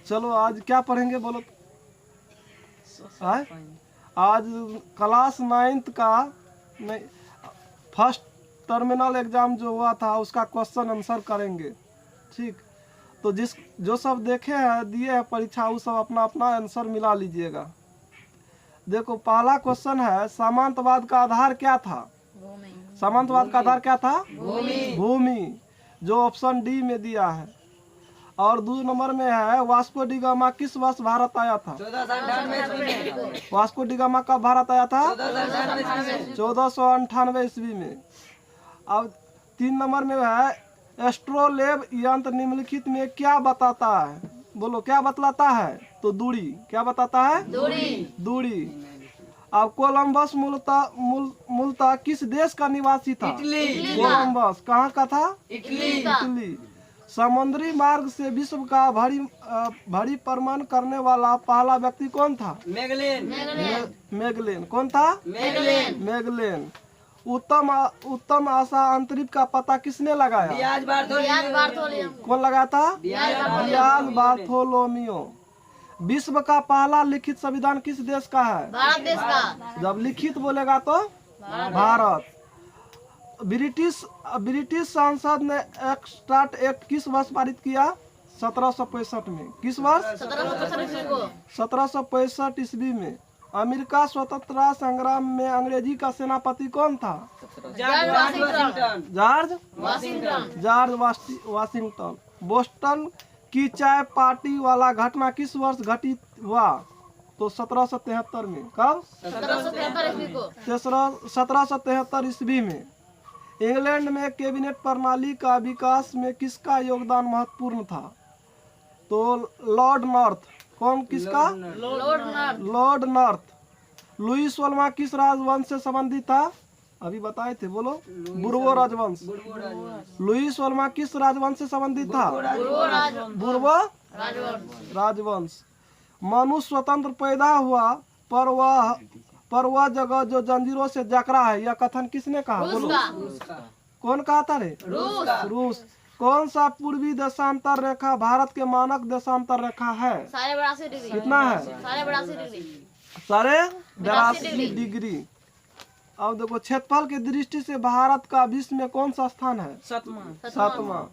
चलो आज क्या पढ़ेंगे बोलो। आज क्लास 9th का फर्स्ट टर्मिनल एग्जाम जो हुआ था उसका क्वेश्चन आंसर करेंगे। ठीक, तो जो सब देखे हैं दिए हैं परीक्षा वो सब अपना अपना आंसर मिला लीजिएगा। देखो पहला क्वेश्चन है सामंतवाद का आधार क्या था। सामंतवाद का आधार क्या था? भूमि, जो ऑप्शन डी में दिया है। और 2 नंबर में है वास्को डी गामा किस वर्ष भारत आया था? 1498 वास्को डी गामा कब भारत आया था? 1498 ईस्वी में। अब 3 नंबर में है एस्ट्रोलेब यंत्र निम्नलिखित में क्या बताता है? बोलो क्या बतलाता है? तो दूरी। क्या बताता है? दूरी। अब कोलंबस मूलतः किस देश का निवासी था? इटली। कोलंबस कहाँ का था? इटली। समुद्री मार्ग से विश्व का भारी परिवहन करने वाला पहला व्यक्ति कौन था? मैगलेन। कौन था? मैगलेन। उत्तम आशा अंतरिक्ष का पता किसने लगाया? Diaz Bartolomeu. कौन लगाया था? Diaz Bartolomeu. विश्व का पहला लिखित संविधान किस देश का है? भारत देश का। जब लिखित बोलेगा तो भारत। ब्रिटिश संसद ने एक्ट किस वर्ष पारित किया? 1765 में। किस वर्ष? 1765 ईस्वी में। अमेरिका स्वतंत्रता संग्राम में अंग्रेजी का सेनापति कौन था? George Washington. बोस्टन की चाय पार्टी वाला घटना किस वर्ष घटित हुआ? तो 1773 में। कब? 1773 ईस्वी में। इंग्लैंड में कैबिनेट प्रणाली का विकास में किसका योगदान महत्वपूर्ण था? तो लॉर्ड नॉर्थ। कौन किसका? Lord north. लुई 16वां किस राजवंश से संबंधित था? अभी बताए थे, बोलो। बुर्बो राजवंश। लुई 16वां किस राजवंश से संबंधित था? बुर्बो राजवंश। मनुष्य स्वतंत्र पैदा हुआ पर वह जगह जो जंजीरों से जकड़ा है, यह कथन किसने कहा? बोलो। कौन कहा था रे? रूस। कौन सा पूर्वी देशांतर रेखा भारत के मानक देशांतर रेखा है? 82 डिग्री। कितना है? 82 डिग्री। अब देखो क्षेत्रफल की दृष्टि से भारत का विश्व में कौन सा स्थान है? 7वां।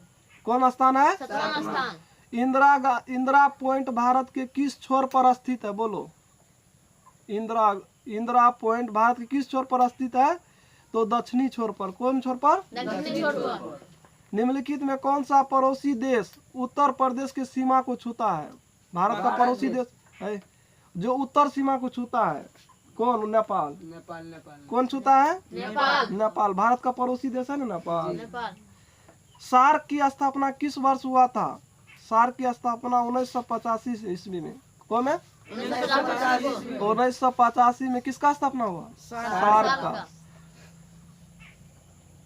कौन स्थान है? 7वां स्थान। इंदिरा पॉइंट भारत के किस छोर पर स्थित है? बोलो। इंदिरा पॉइंट भारत के किस छोर पर स्थित है? तो दक्षिणी छोर पर। कौन छोर पर? दक्षिणी छोर पर। निम्नलिखित में कौन सा पड़ोसी देश उत्तर प्रदेश की सीमा को छूता है? भारत का पड़ोसी देश है जो उत्तर सीमा को छूता है। कौन? नेपाल। कौन छूता है? नेपाल। भारत का पड़ोसी देश है ना नेपाल। सार्क की स्थापना किस वर्ष हुआ था? सार्क की स्थापना 1985 ईस्वी में। कौन है? 1985 में। किसका स्थापना हुआ? सार्क का।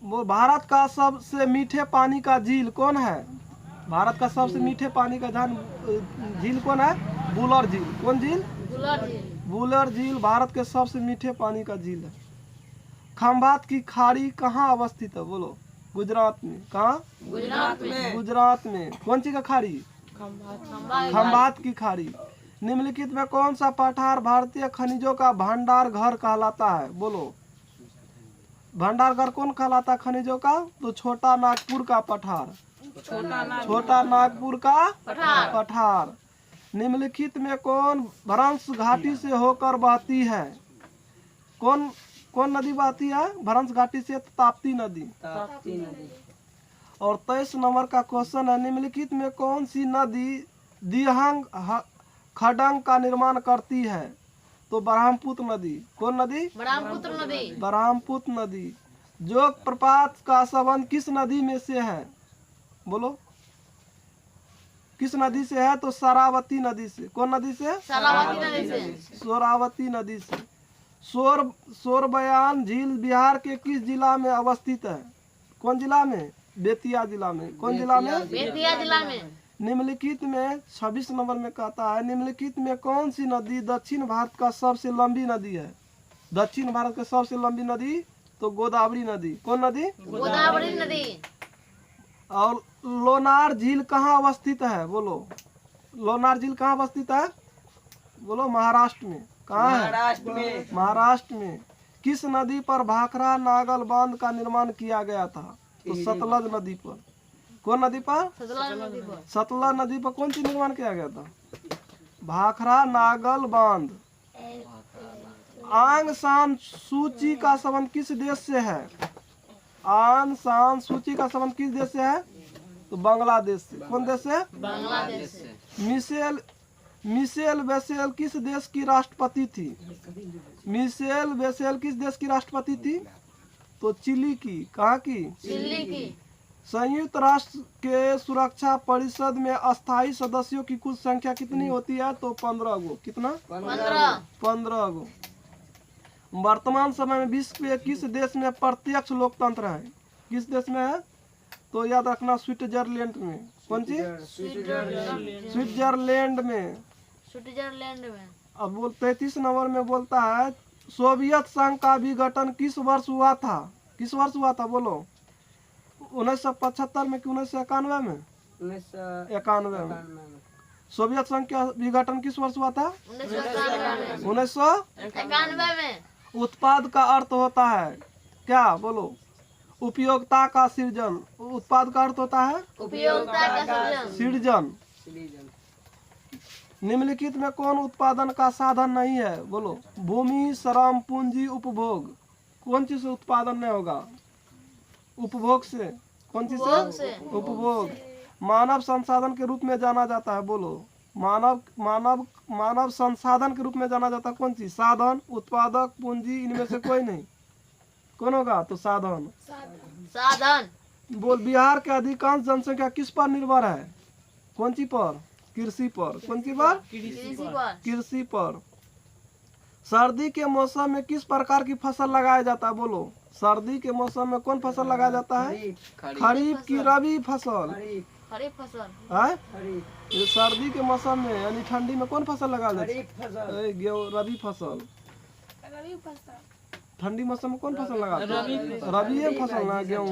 वो भारत का सबसे मीठे पानी का झील कौन है? भारत का सबसे मीठे पानी का झील कौन है? वुलर झील। कौन झील? वुलर झील भारत के सबसे मीठे पानी का झील है। खंभात की खाड़ी कहाँ अवस्थित है? बोलो। गुजरात में। कहाँ? गुजरात में। कौन सी का खाड़ी? खंभात की खाड़ी। निम्नलिखित में कौन सा पठार भारतीय खनिजों का भंडार घर कहलाता है? बोलो। भंडार घर कौन कहलाता है खनिजों का? तो छोटा नागपुर का पठार। छोटा नागपुर का पठार। निम्नलिखित में कौन भ्रंश घाटी से होकर बहती है? कौन नदी बहती है भ्रंश घाटी से? ताप्ती नदी। और 23 नंबर का क्वेश्चन है निम्नलिखित में कौन सी नदी दिहंग खडंग का निर्माण करती है? तो ब्रह्मपुत्र नदी। कौन नदी? ब्रह्मपुत्र नदी। जोग प्रपात का संबंध किस नदी में से है? बोलो। किस नदी से है? तो शरावती नदी से। कौन नदी से? शरावती नदी से। सोरबयान झील बिहार के किस जिला में अवस्थित है? कौन जिला में? बेतिया जिला में। कौन जिला में? बेतिया जिला में। निम्नलिखित में 26 नंबर में कहता है निम्नलिखित में कौन सी नदी दक्षिण भारत का सबसे लंबी नदी है? दक्षिण भारत की सबसे लंबी नदी तो गोदावरी नदी। कौन नदी? गोदावरी नदी। और लोनार झील कहाँ अवस्थित है? बोलो, लोनार झील कहाँ अवस्थित है? बोलो, महाराष्ट्र में। कहाँ है? महाराष्ट्र में। महाराष्ट्र में। किस नदी पर भाखड़ा नागल बांध का निर्माण किया गया था? तो सतलज नदी पर। कौन नदी पर? सतलज नदी पर कौन चीज निर्माण किया गया था? भाखड़ा नागल बांध। आंग सान सूची का संबंध किस देश से है? आंग सान सूची का संबंध किस देश से है? तो बांग्लादेश से। कौन देश से? बांग्लादेश से। मिशेल बेसेल किस देश की राष्ट्रपति थी? मिशेल बेसेल किस देश की राष्ट्रपति थी? तो चिली की। कहाँ की? चिली की। संयुक्त राष्ट्र के सुरक्षा परिषद में अस्थायी सदस्यों की कुल संख्या कितनी होती है? तो 15 गो। कितना? 15 गो। वर्तमान समय में विश्व के किस देश में प्रत्यक्ष लोकतंत्र है? किस देश में है? तो याद रखना, स्विट्जरलैंड में। कौन सी? स्विट्जरलैंड में। स्विट्जरलैंड में। अब बोल 33 नंबर में बोलता है, सोवियत संघ का विघटन किस वर्ष हुआ था? किस वर्ष हुआ था? बोलो, 1975 में कि 1991 में? 1991 में। सोवियत संघ का विघटन किस वर्ष हुआ था? 1991 में। उत्पाद का अर्थ होता है क्या? बोलो, उपयोगिता का सृजन। उत्पाद का अर्थ होता है उपयोगिता का सृजन। निम्नलिखित में कौन उत्पादन का साधन नहीं है? बोलो, भूमि, श्रम, पूंजी, उपभोग। कौन चीज से उत्पादन नहीं होगा? उपभोग से। कौन चीज से? उपभोग। मानव संसाधन के रूप में जाना जाता है। बोलो, मानव संसाधन के रूप में जाना जाता है कौन चीज? साधन, उत्पादक, पूंजी। इनमें से कोई नहीं। कौन होगा? तो साधन। साधन। बोल, बिहार के अधिकांश जनसंख्या किस पर निर्भर है? कौन सी पर? कृषि पर। कौन सी पर? कृषि पर। सर्दी के मौसम में किस प्रकार की फसल लगाया जाता है? बोलो, सर्दी के मौसम में कौन फसल लगाया जाता है? खरीफ की रबी फसल। खरीफ फसल है? सर्दी के मौसम में यानी ठंडी में कौन फसल लगाया जाता है? रबी फसल। ठंडी मौसम में कौन फसल लगाते हैं? रबी है फसल ना, गेहूँ।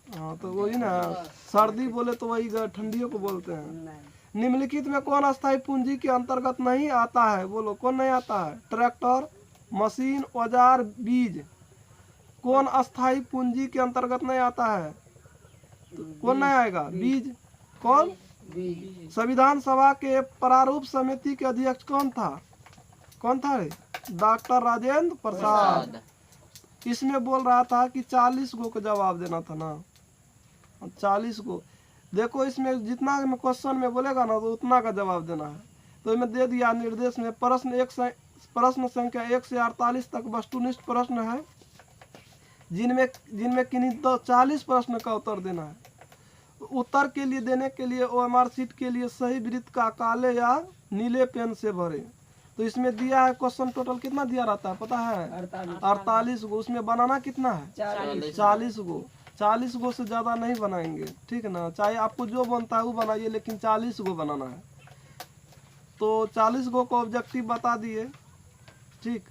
हाँ, तो वही ना, सर्दी बोले तो वही ठंडियों को बोलते हैं। निम्नलिखित में कौन अस्थायी पूंजी के अंतर्गत नहीं आता है? बोलो, कौन नहीं आता है? ट्रैक्टर, मशीन, औजार, बीज। कौन अस्थायी पूंजी के अंतर्गत नहीं आता है? तो कौन नहीं आएगा? बीज। कौन? संविधान सभा के प्रारूप समिति के अध्यक्ष कौन था? कौन था? डॉक्टर राजेंद्र प्रसाद। इसमें बोल रहा था कि 40 गो को जवाब देना था ना, 40 गो। देखो, इसमें जितना में क्वेश्चन में बोलेगा ना तो उतना का जवाब देना है। तो इसमें दे दिया निर्देश में, प्रश्न संख्या 1 से 48 तक वस्तुनिष्ठ प्रश्न है, जिनमें किन्हीं तो 40 प्रश्न का उत्तर देना है। उत्तर के लिए देने के लिए OMR शीट के लिए सही वृत्त का काले या नीले पेन से भरे। तो इसमें दिया है क्वेश्चन टोटल कितना दिया रहता है पता है? 48 गो। उसमें बनाना कितना है? 40 गो। 40 गो से ज़्यादा नहीं बनाएंगे, ठीक है ना? चाहे आपको जो बनता है वो बनाइए, लेकिन 40 गो बनाना है। तो 40 गो को ऑब्जेक्टिव बता दिए, ठीक।